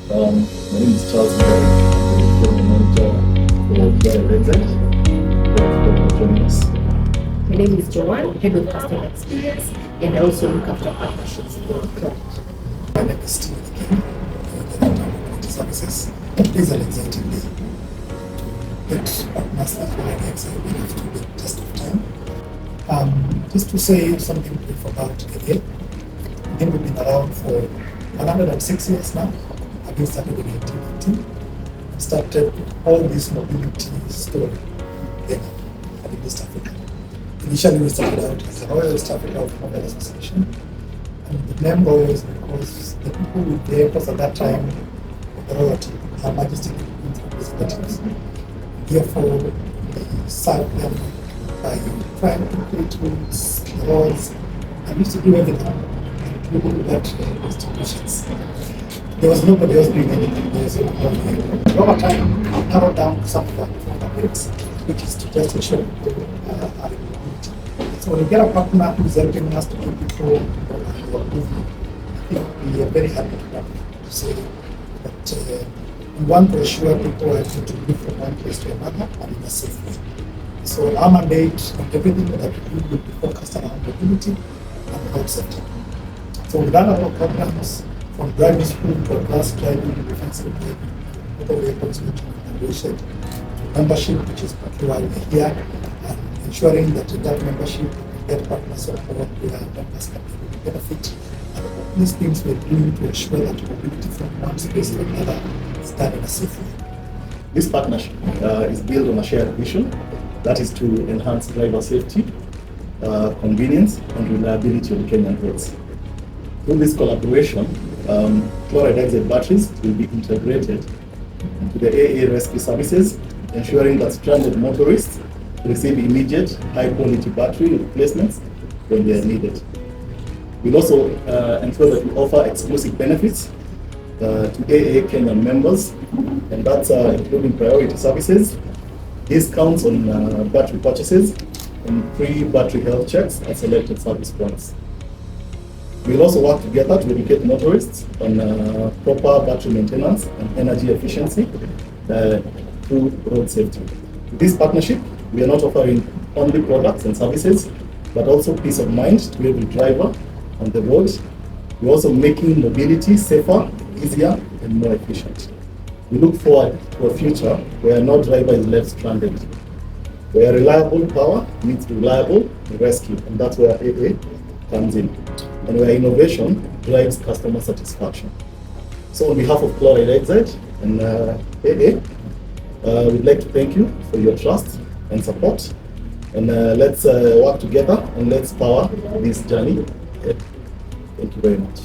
My name is Charles Mbaye. I'm the General Manager for Chloride Exide. Thank you for joining us. My name is Joanne, Head of Customer Experience, and I also look after partnerships for Chloride. My name is Steve again, the Automotive Services. It is an exciting day. But partners like Chloride Exide, we have to be test of time. Just to say something brief about 𝐒𝐚𝐴. Again, we've been around for 106 years now. We started in 1918 and started all this mobility story in East Africa. Initially, we started out as the Royal East Africa Automobile Association, and the name Royal is because the people with the airports at that time, the royalty, Her Majesty representatives. Therefore, we served them by trying to create roads, roads, and used to do everything, including that institutions. There was nobody else doing anything. There was nobody. Over time, we narrowed down some of the rates, which is to just ensure people are in mobility. So when we get a partner who is helping us to keep people moving, I think we are very happy to say that we want to assure people are able to move from one place to another and in a safe way. So our mandate and everything that we do will be focused around mobility and road safety. So we run our programs from driving school to advanced driving, defensive driving, motor vehicles, which are Roadside, to membership, which is why we're here, and ensuring that that membership can get partners on board where members can benefit. And all these things we're doing to ensure that mobility from one space to another is done in a safe way. This partnership is built on a shared vision, that is to enhance driver safety, convenience, and reliability on Kenyan roads. Through this collaboration, Chloride Exide batteries will be integrated into the 𝐒𝐴 rescue services, ensuring that stranded motorists receive immediate, high-quality battery replacements when they are needed. We'll also ensure that we offer exclusive benefits to 𝐒𝐴 Kenyan members, and that's including priority services, discounts on battery purchases, and free battery health checks at selected service points. We'll also work together to educate motorists on proper battery maintenance and energy efficiency through road safety. With this partnership, we are not offering only products and services, but also peace of mind to every driver on the road. We're also making mobility safer, easier, and more efficient. We look forward to a future where no driver is left stranded, where reliable power meets reliable rescue, and that's where 𝐒𝐴 comes in, and where innovation drives customer satisfaction. So on behalf of Chloride Exide and 𝐒𝐴, we'd like to thank you for your trust and support, and let's work together and let's power this journey ahead. Thank you very much.